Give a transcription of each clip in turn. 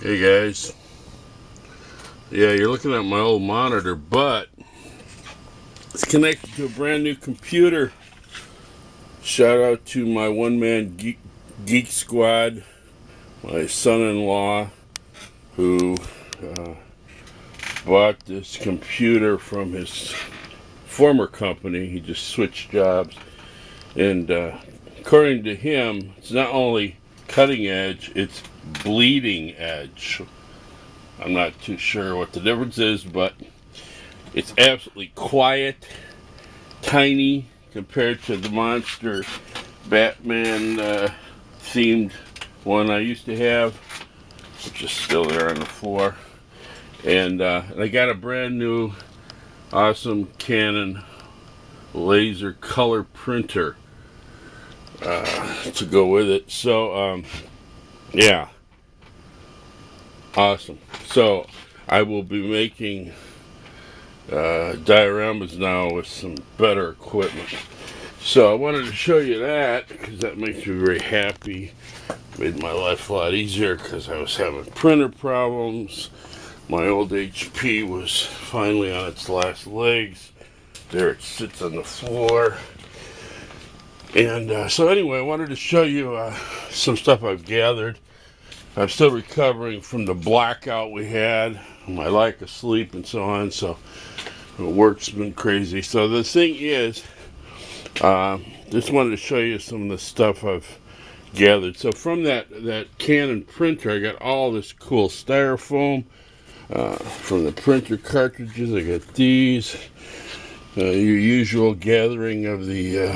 Hey guys, yeah, you're looking at my old monitor, but it's connected to a brand new computer. Shout out to my one-man Geek Squad, my son-in-law, who uh, bought this computer from his former company. He just switched jobs, and according to him, it's not only cutting edge, it's bleeding edge. I'm not too sure what the difference is, but it's absolutely quiet, tiny compared to the monster Batman themed one I used to have, which is still there on the floor. And I got a brand new awesome Canon laser color printer to go with it. So yeah, awesome. So I will be making dioramas now with some better equipment. So I wanted to show you that because that makes me very happy. Made my life a lot easier because I was having printer problems. My old HP was finally on its last legs. There it sits on the floor. And so anyway, I wanted to show you some stuff I've gathered. I'm still recovering from the blackout we had, my lack of sleep and so on, so work's been crazy. So the thing is, just wanted to show you some of the stuff I've gathered. So from that Canon printer, I got all this cool styrofoam. From the printer cartridges, I got these. Your usual gathering of the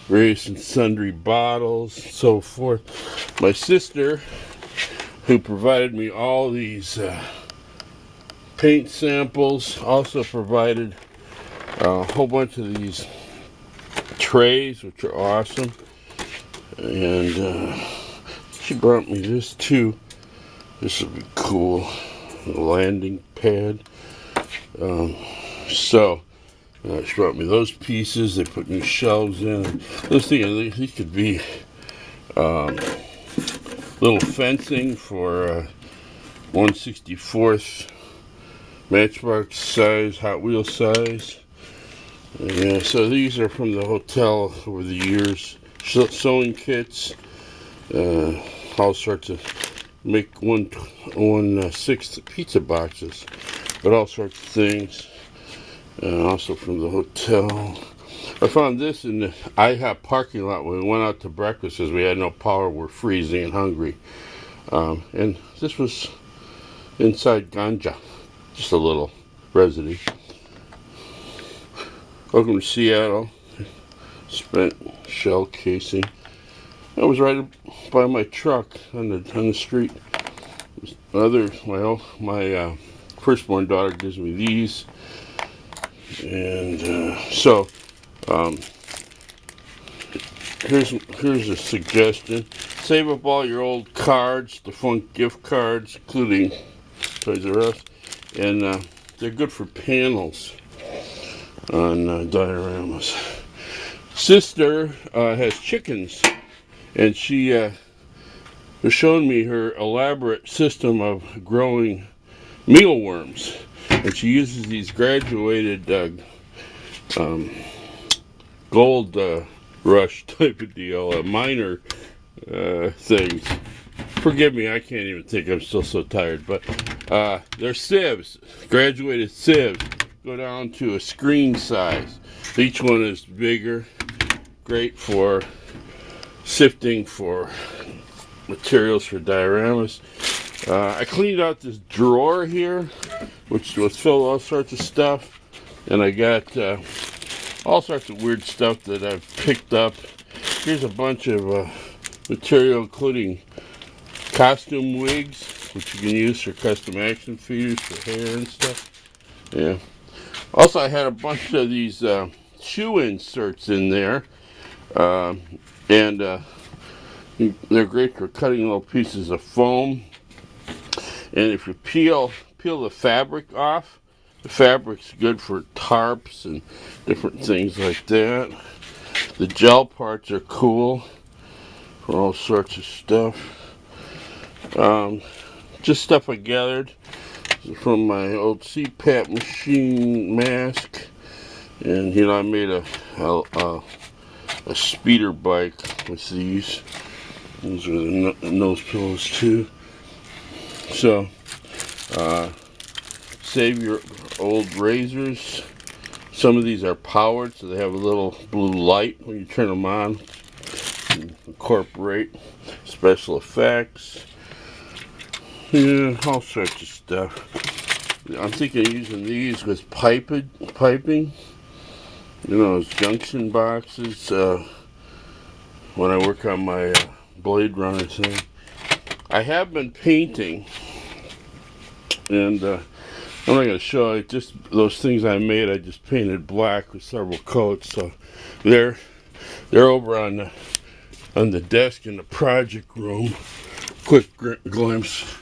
various and sundry bottles, so forth. My sister, who provided me all these paint samples, also provided a whole bunch of these trays, which are awesome. And she brought me this too. This would be cool. A landing pad. So she brought me those pieces. They put new shelves in. Those these could be little fencing for 1/64th Matchbox size, Hot Wheel size. Yeah, so these are from the hotel over the years. Sewing kits, all sorts of, make 1/6 pizza boxes, but all sorts of things. Also from the hotel. I found this in the IHOP parking lot when we went out to breakfast because we had no power. We're freezing and hungry. And this was inside ganja, just a little residue. Welcome to Seattle. Spent shell casing. I was right by my truck on the street. My firstborn daughter gives me these, and here's a suggestion: save up all your old cards, defunct gift cards, including Toys R Us, and they're good for panels on dioramas. Sister has chickens, and she was showing me her elaborate system of growing mealworms, and she uses these graduated gold rush type of deal, minor things. Forgive me, I can't even think. I'm still so tired, but they're sieves, graduated sieves, go down to a screen size. Each one is bigger, great for sifting for materials for dioramas. I cleaned out this drawer here, which was filled with all sorts of stuff, and I got all sorts of weird stuff that I've picked up. Here's a bunch of material, including costume wigs, which you can use for custom action figures for hair and stuff. Yeah. Also, I had a bunch of these shoe inserts in there, and they're great for cutting little pieces of foam. And if you peel the fabric off, the fabric's good for tarps and different things like that. The gel parts are cool for all sorts of stuff. just stuff I gathered from my old CPAP machine mask. And you know, I made a speeder bike with these. These are the nose pillows too. So save your old razors. Some of these are powered, so they have a little blue light when you turn them on. Incorporate special effects. Yeah, all sorts of stuff. I'm thinking of using these with piping. You know, as junction boxes when I work on my Blade Runner thing. I have been painting, and I'm not going to show you just those things I made. I just painted black with several coats, so they're over on the desk in the project room. Quick glimpse.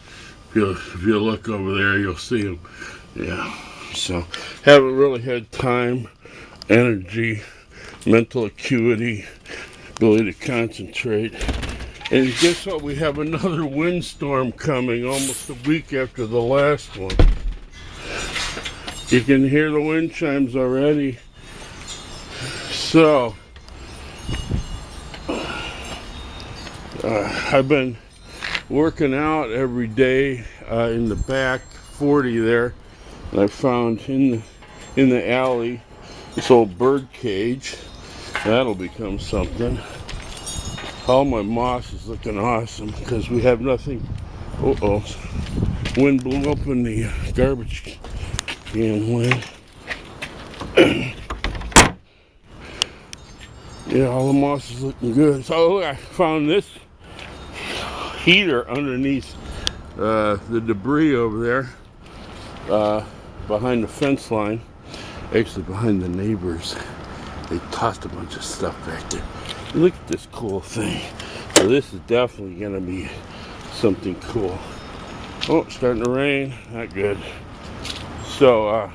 If you look over there, you'll see them. Yeah. So haven't really had time, energy, mental acuity, ability to concentrate. And guess what? We have another windstorm coming almost a week after the last one. You can hear the wind chimes already. So I've been working out every day in the back 40 there, and I found in the alley this old bird cage. That'll become something. All my moss is looking awesome because we have nothing. Wind blew up in the garbage can lid. Yeah, all the moss is looking good. So I found this heater underneath the debris over there behind the fence line, actually behind the neighbors. They tossed a bunch of stuff back there. Look at this cool thing. So this is definitely going to be something cool. Oh, it's starting to rain. Not good. So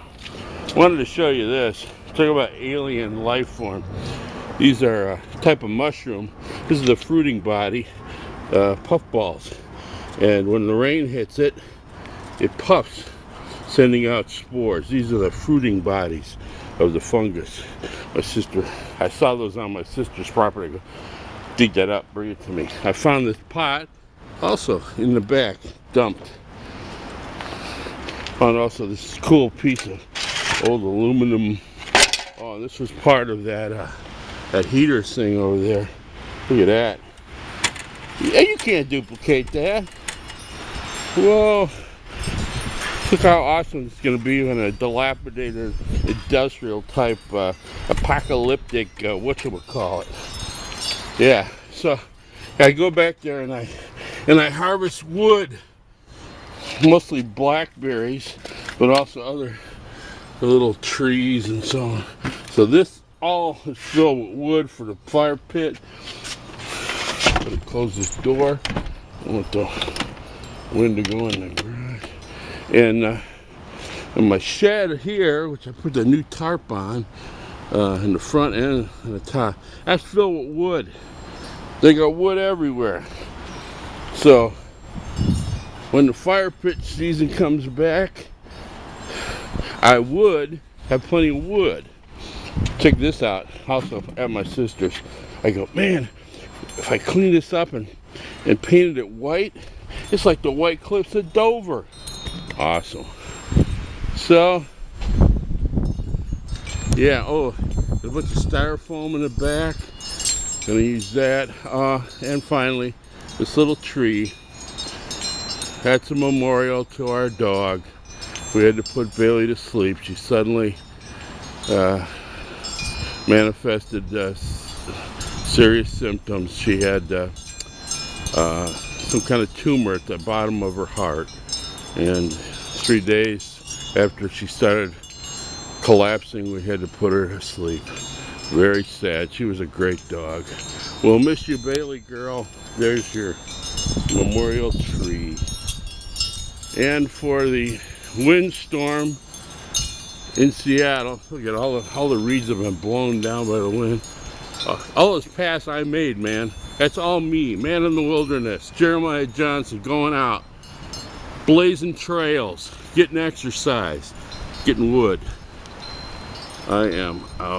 wanted to show you this. Talk about alien life form. These are a type of mushroom. This is the fruiting body. Puffballs, and when the rain hits it, it puffs, sending out spores. These are the fruiting bodies of the fungus. I saw those on my sister's property. I go, dig that up, bring it to me. I found this pot also in the back, dumped. Found also this cool piece of old aluminum. Oh, this was part of that heater thing over there. Look at that. Yeah, you can't duplicate that. Whoa. Look how awesome it's going to be in a dilapidated industrial type apocalyptic whatchamacallit. Yeah, so I go back there and I harvest wood, mostly blackberries, but also other little trees and so on. So this all is filled with wood for the fire pit. Gotta close this door. I want the wind to go in the garage. And my shed here, which I put the new tarp on, in the front end and the top, that's filled with wood. They got wood everywhere. So when the fire pit season comes back, I would have plenty of wood. Check this out. Also at my sister's, I go, man, if I clean this up and painted it white, it's like the White Cliffs of Dover. Awesome. So, yeah, oh, there's a bunch of styrofoam in the back. Gonna use that. And finally, this little tree. That's a memorial to our dog. We had to put Bailey to sleep. She suddenly manifested serious symptoms. She had some kind of tumor at the bottom of her heart, and 3 days after she started collapsing, we had to put her to sleep. Very sad. She was a great dog. We'll miss you, Bailey girl. There's your memorial tree. And for the windstorm in Seattle, look at all the reeds have been blown down by the wind. All those paths I made, man. That's all me, man in the wilderness. Jeremiah Johnson going out. blazing trails, getting exercise, getting wood. I am out.